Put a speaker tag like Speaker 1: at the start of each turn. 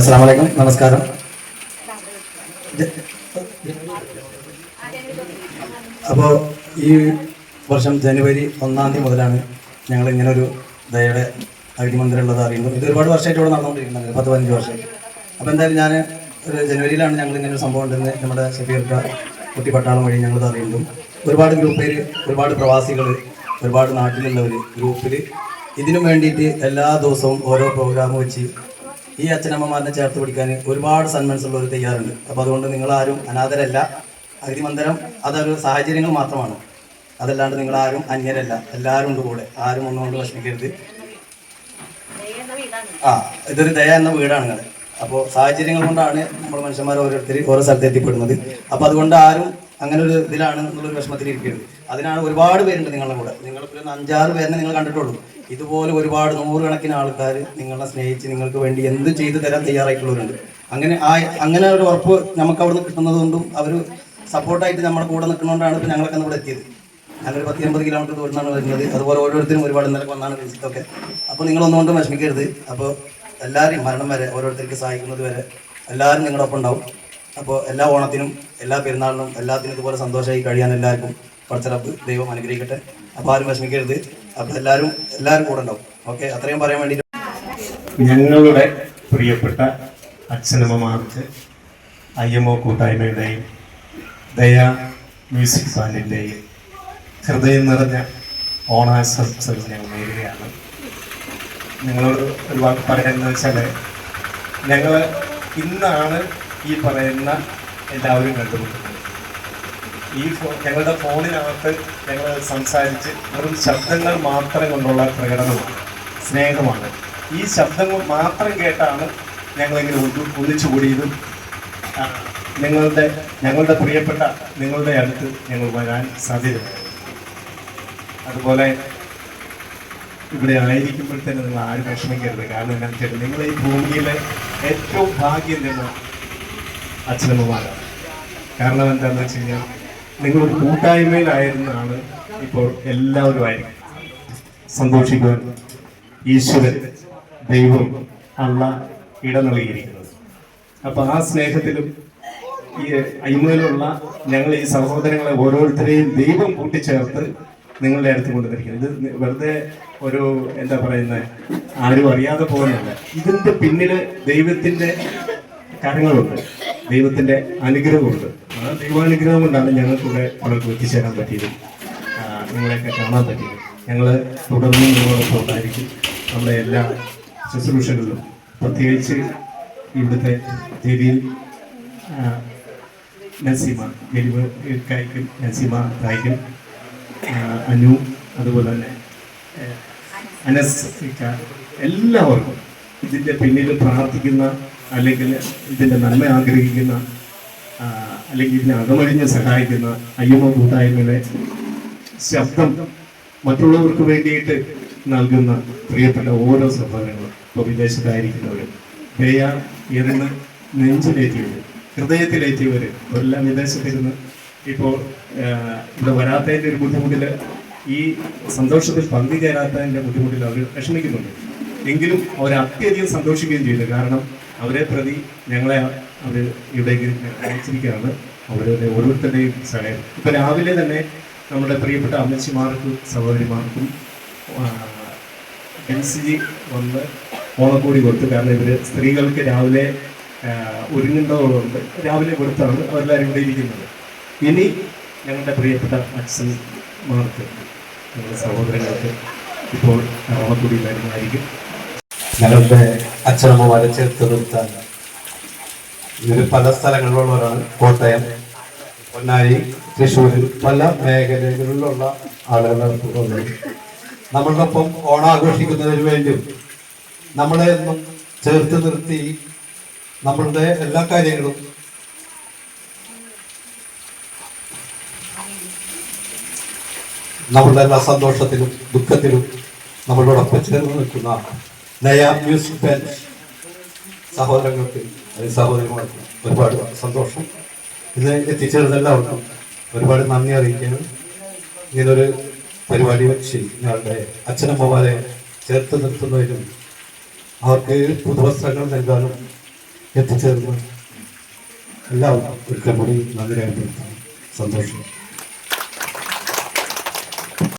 Speaker 1: അസ്സലാമു അലൈക്കും, നമസ്കാരം. അപ്പോൾ ഈ വർഷം ജനുവരി 1 മുതലാണ് ഞങ്ങൾ ഇങ്ങനെ ഒരു ദയയുടെ അഗ്നിമന്ദിരം ഉള്ളത് അറിയുന്നത്. ഇത് ഒരുപാട് വർഷമായിട്ട് ഇവിടെ നടന്നുകൊണ്ടിരിക്കുന്നുണ്ട്, 10-15 വർഷം. അപ്പോൾ എന്തായാലും ഞാൻ ഒരു ജനുവരിയിലാണ് ഞങ്ങൾ ഇങ്ങനെ ഒരു സംഭവം ഉണ്ടെന്ന് നമ്മുടെ ഷഫീർക്ക കുട്ടി പട്ടാളം വഴി ഞങ്ങൾ അറിയുന്നതും. ഒരുപാട് ഗ്രൂപ്പിൽ ഒരുപാട് പ്രവാസികൾ, ഒരുപാട് നാട്ടിലുള്ളവർ ഗ്രൂപ്പിൽ ഇതിനു വേണ്ടിയിട്ട് എല്ലാ ദിവസവും ഓരോ പ്രോഗ്രാം വെച്ച് ഈ അച്ഛനമ്മമാരെ ചേർത്ത് പിടിക്കാൻ ഒരുപാട് സന്മനസ് ഉള്ളവർ തയ്യാറുണ്ട്. അപ്പോൾ അതുകൊണ്ട് നിങ്ങളാരും അനാഥരല്ല. അഗ്നിമന്ദിരം അതൊരു സാഹചര്യങ്ങൾ മാത്രമാണ്, അതല്ലാണ്ട് നിങ്ങളാരും അന്യരല്ല. എല്ലാവരും ഉണ്ട് കൂടെ, ആരും ഒന്നുകൊണ്ട് വിഷമിക്കരുത്. ഇതൊരു ദയ എന്ന വീടാണ്. അപ്പോൾ സാഹചര്യങ്ങൾ കൊണ്ടാണ് നമ്മൾ മനുഷ്യന്മാർ ഓരോരുത്തർ ഓരോ സ്ഥലത്ത് എത്തിപ്പെടുന്നത്. അപ്പോൾ അതുകൊണ്ട് ആരും അങ്ങനെ ഒരു ഇതിലാണ് എന്നുള്ളൊരു വിഷമത്തിലിരിക്കരുത്. അതിനാണ് ഒരുപാട് പേരുണ്ട് നിങ്ങളുടെ കൂടെ. നിങ്ങളിപ്പോൾ 5-6 പേരിനെ നിങ്ങൾ കണ്ടിട്ടുള്ളൂ. ഇതുപോലെ ഒരുപാട് 100 കണക്കിന് ആൾക്കാർ നിങ്ങളെ സ്നേഹിച്ച് നിങ്ങൾക്ക് വേണ്ടി എന്ത് ചെയ്തു തരാൻ തയ്യാറായിട്ടുള്ളവരുണ്ട്. അങ്ങനെ ഒരു ഉറപ്പ് നമുക്ക് അവിടെ നിന്ന് കിട്ടുന്നത് കൊണ്ടും അവർ സപ്പോർട്ടായിട്ട് നമ്മുടെ കൂടെ നിൽക്കുന്നതുകൊണ്ടാണ് ഇപ്പോൾ ഞങ്ങളൊക്കെ ഇവിടെ എത്തിയത്. ഞാനൊരു 10-80 കിലോമീറ്റർ ദൂരത്താണ് വരുന്നത്. അതുപോലെ ഓരോരുത്തരും ഒരുപാട് ഇന്നലെ വന്നാണ് വിളിച്ചിട്ടൊക്കെ. അപ്പോൾ നിങ്ങളൊന്നുകൊണ്ടും വിഷമിക്കരുത്. അപ്പോൾ എല്ലാവരെയും മരണം വരെ ഓരോരുത്തർക്ക് സഹായിക്കുന്നത് വരെ എല്ലാവരും നിങ്ങളുടെ ഒപ്പം ഉണ്ടാവും. അപ്പോൾ എല്ലാ ഓണത്തിനും എല്ലാ പെരുന്നാളിനും എല്ലാത്തിനും ഇതുപോലെ സന്തോഷമായി കഴിയാൻ എല്ലാവർക്കും പടച്ചറപ്പ് ദൈവം അനുഗ്രഹിക്കട്ടെ. അപ്പോൾ ആരും വിഷമിക്കരുത്. അപ്പോൾ എല്ലാവരും കൂടെ ഉണ്ടാവും. ഓക്കെ, അത്രയും പറയാൻ വേണ്ടി.
Speaker 2: ഞങ്ങളുടെ പ്രിയപ്പെട്ട അച്ഛനമ്മമാർക്ക് IMO കൂട്ടായ്മയുടെയും ദയ മ്യൂസിക് ബാൻഡിൻ്റെയും ഹൃദയം നിറഞ്ഞ ഓണാശംസകൾ ഞങ്ങൾ നേരുകയാണ്. നിങ്ങളോട് ഒരു വാക്ക് പറയുന്നത് വെച്ചാൽ, ഞങ്ങൾ ഇന്നാണ് ഈ പറയുന്ന എല്ലാവരും കണ്ടുമുട്ടുന്നത്. ഞങ്ങളുടെ ഫോണിനകത്ത് ഞങ്ങൾ സംസാരിച്ച് വെറും ശബ്ദങ്ങൾ മാത്രം കൊണ്ടുള്ള പ്രകടനമാണ്, സ്നേഹമാണ്. ഈ ശബ്ദങ്ങൾ മാത്രം കേട്ടാണ് ഞങ്ങളിങ്ങനെ ഒന്നിച്ചുകൂടിയതും ഞങ്ങളുടെ പ്രിയപ്പെട്ട നിങ്ങളുടെ അടുത്ത് ഞങ്ങൾ വരാൻ സാധ്യതയുണ്ട്. അതുപോലെ ഇവിടെ ആയിരിക്കുമ്പോഴത്തേന് നിങ്ങൾ ആരും വിഷമിക്കരുത്. കാരണം എന്താണെന്ന് വെച്ചാൽ, നിങ്ങൾ ഈ ഭൂമിയിലെ ഏറ്റവും ഭാഗ്യം തരുന്ന അച്ഛനമ്മമാരാണ്. കാരണം എന്താണെന്ന് വെച്ച് കഴിഞ്ഞാൽ, നിങ്ങളൊരു കൂട്ടായ്മയിലായിരുന്നാണ് ഇപ്പോൾ എല്ലാവരും ആയിരിക്കും സന്തോഷിക്കുവാൻ ഈശ്വരൻ ദൈവം അള്ള ഇട നൽകിയിരിക്കുന്നത്. അപ്പോൾ ആ സ്നേഹത്തിലും ഈ അയ്മയിലുള്ള ഞങ്ങൾ ഈ സഹോദരങ്ങളെ ഓരോരുത്തരെയും ദൈവം കൂട്ടിച്ചേർത്ത് നിങ്ങളുടെ അടുത്ത് കൊണ്ടുവന്നിരിക്കുന്നത്. ഇത് വെറുതെ ഒരു എന്താ പറയുന്നത്, ആരും അറിയാതെ പോകുന്നില്ല. ഇതിൻ്റെ പിന്നിൽ ദൈവത്തിൻ്റെ കാര്യങ്ങളുണ്ട്, ദൈവത്തിൻ്റെ അനുഗ്രഹമുണ്ട്. ആ ദൈവാനുഗ്രഹം കൊണ്ടാണ് ഞങ്ങൾക്കിവിടെ പലർക്കും എത്തിച്ചേരാൻ പറ്റിയതും നിങ്ങളെയൊക്കെ കാണാൻ പറ്റിയത്. ഞങ്ങൾ തുടർന്നും നിങ്ങളോടൊപ്പം ഉണ്ടായിരിക്കും നമ്മുടെ എല്ലാ ശുശ്രൂഷകളിലും. പ്രത്യേകിച്ച് ഇവിടുത്തെ ജലീൽ നസീമ കായ്ക്കും, നസീമ കായ്ക്കും, അനു, അതുപോലെ തന്നെ അനസ്, എല്ലാവർക്കും ഇതിൻ്റെ പിന്നിൽ പ്രാർത്ഥിക്കുന്ന, അല്ലെങ്കിൽ ഇതിൻ്റെ നന്മ ആഗ്രഹിക്കുന്ന, അല്ലെങ്കിൽ ഇതിനെ അകമഴിഞ്ഞ് സഹായിക്കുന്ന IMO കൂട്ടായ്മയുടെ ശബ്ദം മറ്റുള്ളവർക്ക് വേണ്ടിയിട്ട് നൽകുന്ന പ്രിയപ്പെട്ട ഓരോ സഹോദരങ്ങളും, ഇപ്പോൾ വിദേശത്തായിരിക്കുന്നവരും, ദയ എറിന്ന് നെഞ്ചിലേറ്റിയവർ, ഹൃദയത്തിലേറ്റിയവർ, എല്ലാം വിദേശത്തിരുന്ന് ഇപ്പോൾ ഇവിടെ വരാത്തതിൻ്റെ ഒരു ബുദ്ധിമുട്ടിൽ, ഈ സന്തോഷത്തിൽ പങ്കുചേരാത്തതിൻ്റെ ബുദ്ധിമുട്ടിൽ അവർ വിഷമിക്കുന്നുണ്ട്. എങ്കിലും അവർ അത്യധികം സന്തോഷിക്കുകയും ചെയ്തു. കാരണം അവരെ പ്രതി ഞങ്ങളെ അവർ ഇവിടേക്ക് അയച്ചിരിക്കുകയാണ്. അവരുടെ ഓരോരുത്തരുടെയും സഹായം. ഇപ്പം രാവിലെ തന്നെ നമ്മുടെ പ്രിയപ്പെട്ട അമ്മച്ചിമാർക്കും സഹോദരിമാർക്കും NCG വന്ന് ഓണക്കോടി കൊടുത്തു. കാരണം ഇവർ സ്ത്രീകൾക്ക് രാവിലെ ഒരുങ്ങുന്നതോടുണ്ട്, രാവിലെ കൊടുത്താണ് അവരെല്ലാവരും ഇവിടെ ഇരിക്കുന്നത്. ഇനി ഞങ്ങളുടെ പ്രിയപ്പെട്ട അച്ഛന്മാർക്ക്, ഞങ്ങളുടെ സഹോദരങ്ങൾക്ക് ഇപ്പോൾ ഓണക്കോടി വരുന്നതായിരിക്കും.
Speaker 3: ഞങ്ങളുടെ അച്ഛനമ്മമാരെ ചേർത്ത് നിർത്താൻ ഇവർ പല സ്ഥലങ്ങളിലുള്ളവരാണ്. കോട്ടയം, പൊന്നാനി, തൃശ്ശൂർ, പല മേഖലകളിലുള്ള ആളുകളാണ് നമ്മളുടെ ഒപ്പം ഓണാഘോഷിക്കുന്നതിന് വേണ്ടിയും നമ്മളെ എന്നും ചേർത്ത് നിർത്തി നമ്മളുടെ എല്ലാ കാര്യങ്ങളും നമ്മളുടെ എല്ലാ സന്തോഷത്തിലും ദുഃഖത്തിലും നമ്മളോടൊപ്പം ചേർന്ന് നിൽക്കുന്ന നയ മ്യൂസിക് ബാൻഡ് സഹോദരങ്ങൾക്ക്, സഹോദരിമാർക്കും ഒരുപാട് സന്തോഷം. ഇന്ന് എത്തിച്ചേർന്ന എല്ലാവർക്കും ഒരുപാട് നന്ദി അറിയിക്കുകയാണ്. ഇങ്ങനൊരു പരിപാടി വെച്ച് ഞങ്ങളുടെ അച്ഛനമ്മമാരെ ചേർത്ത് നിർത്തുന്നതിനും അവർക്ക് പുതുവസ്ത്രങ്ങൾ നൽകാനും എത്തിച്ചേർന്ന് എല്ലാവരും ഒരിക്കൽ കൂടി നന്ദി രേഖപ്പെടുത്താം. സന്തോഷം.